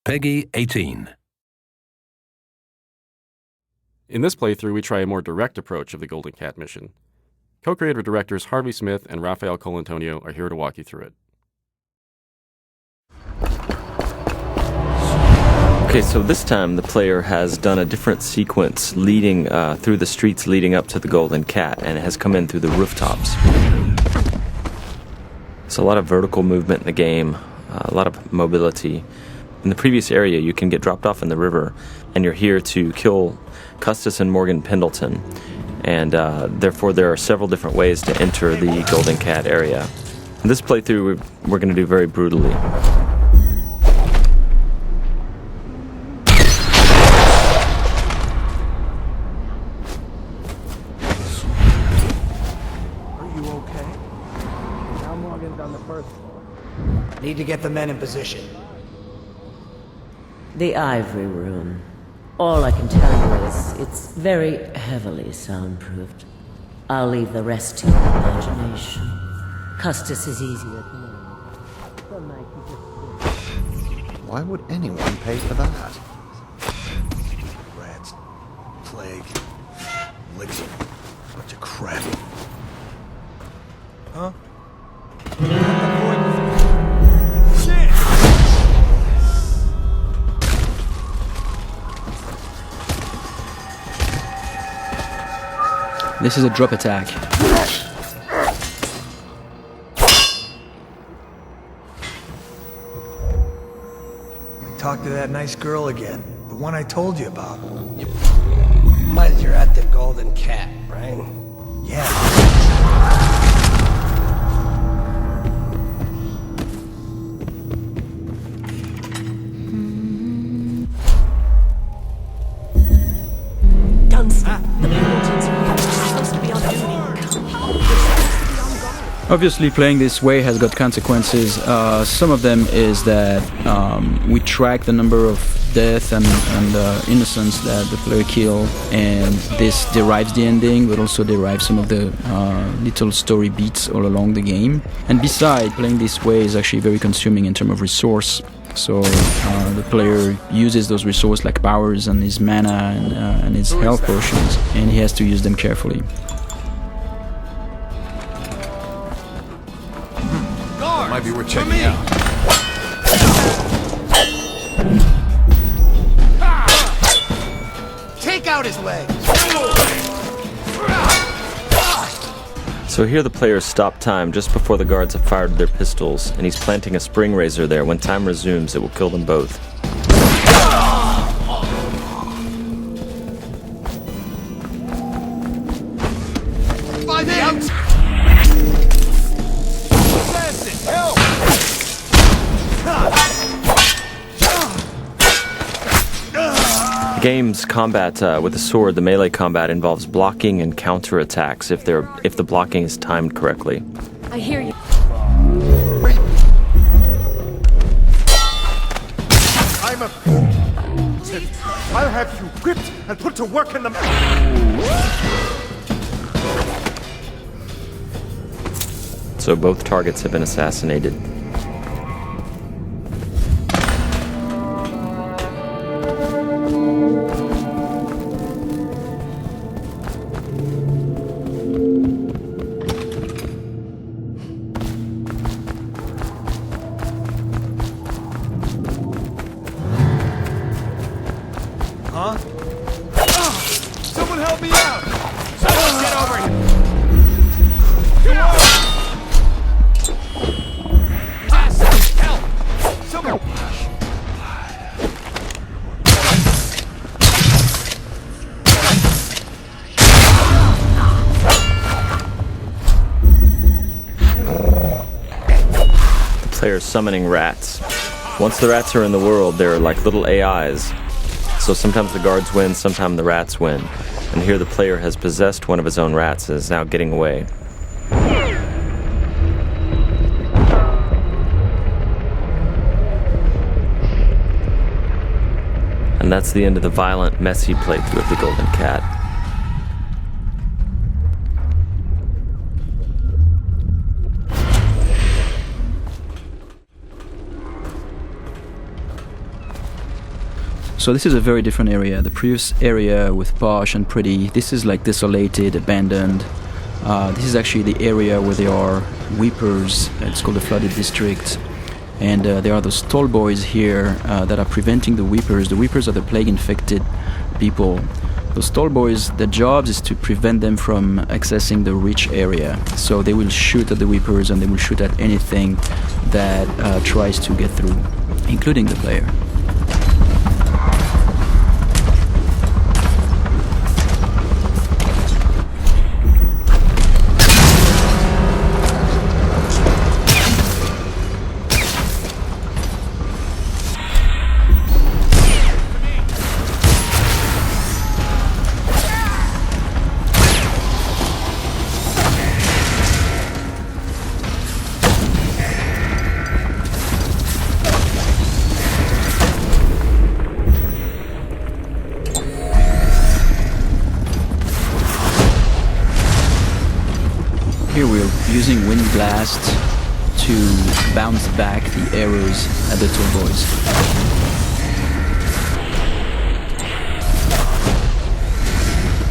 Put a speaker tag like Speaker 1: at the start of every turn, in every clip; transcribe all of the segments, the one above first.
Speaker 1: Peggy 18.
Speaker 2: In this playthrough, we try a more direct approach of the Golden Cat mission. Co-creator directors Harvey Smith and Rafael Colantonio are here to walk you through it.
Speaker 3: Okay, so this time the player has done a different sequence leading through the streets leading up to the Golden Cat, and it has come in through the rooftops. There's a lot of vertical movement in the game, a lot of mobility. In the previous area, you can get dropped off in the river, and you're here to kill Custis and Morgan Pendleton. And therefore, there are several different ways to enter the Golden Cat area. In this playthrough, we're going to do very brutally.
Speaker 4: Need to get the men in position.
Speaker 5: The Ivory Room. All I can tell you is it's very heavily soundproofed. I'll leave the rest to your imagination. Custis is easier to know. Some night you just...
Speaker 6: Why would anyone pay for that?
Speaker 7: Rats, plague, elixir, bunch of crap. Huh?
Speaker 8: This is a drop attack.
Speaker 7: Talk to that nice girl again. The one I told you about.
Speaker 4: But you're at the Golden Cat, right?
Speaker 7: Yeah.
Speaker 8: Obviously, playing this way has got consequences. Some of them is that we track the number of death and innocents that the player kill, and this derives the ending, but also derives some of the little story beats all along the game. And besides, playing this way is actually very consuming in terms of resource. So the player uses those resources like powers and his mana and his health potions, and he has to use them carefully.
Speaker 7: Might be worth checking out.
Speaker 4: Take out his legs!
Speaker 3: So here the players stop time just before the guards have fired their pistols, and he's planting a spring razor there. When time resumes, it will kill them both.
Speaker 4: By the outside!
Speaker 3: The game's combat with the sword, the melee combat, involves blocking and counterattacks if the blocking is timed correctly.
Speaker 5: I hear you.
Speaker 7: I'm a fool. I'll have you whipped and put to work in the...
Speaker 3: So both targets have been assassinated.
Speaker 7: Huh? Someone help me out! Someone get over here! Help! Someone...
Speaker 3: The player's summoning rats. Once the rats are in the world, they're like little AIs. So sometimes the guards win, sometimes the rats win. And here the player has possessed one of his own rats and is now getting away. And that's the end of the violent, messy playthrough of the Golden Cat.
Speaker 8: So this is a very different area. The previous area with posh and pretty, this is like desolated, abandoned. This is actually the area where there are weepers. It's called the flooded district. And there are those tall boys here that are preventing the weepers. The weepers are the plague-infected people. Those tall boys, their jobs is to prevent them from accessing the rich area. So they will shoot at the weepers and they will shoot at anything that tries to get through, including the player. Here we're using Wind Blast to bounce back the arrows at the tall boys.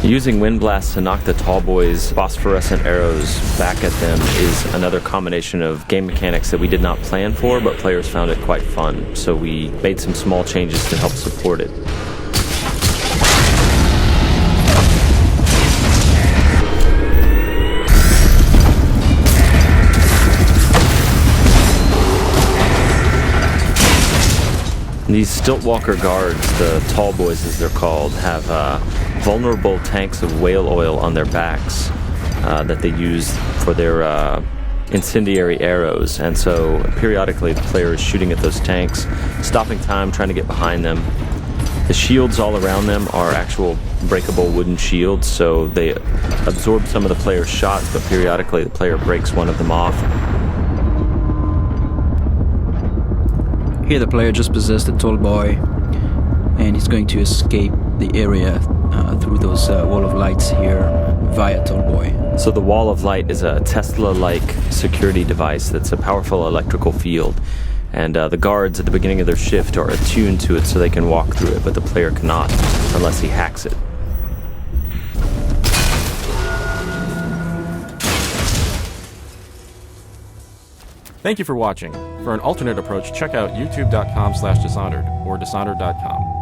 Speaker 3: Using Wind Blast to knock the tall boys' phosphorescent arrows back at them is another combination of game mechanics that we did not plan for, but players found it quite fun. So we made some small changes to help support it. These Stiltwalker guards, the tall boys as they're called, have vulnerable tanks of whale oil on their backs that they use for their incendiary arrows. And so periodically the player is shooting at those tanks, stopping time, trying to get behind them. The shields all around them are actual breakable wooden shields, so they absorb some of the player's shots, but periodically the player breaks one of them off.
Speaker 8: Here the player just possessed a tall boy, and he's going to escape the area through those wall of lights here via tall boy.
Speaker 3: So the wall of light is a Tesla-like security device that's a powerful electrical field. And the guards at the beginning of their shift are attuned to it so they can walk through it, but the player cannot unless he hacks it.
Speaker 2: Thank you for watching. For an alternate approach, check out youtube.com/Dishonored or Dishonored.com.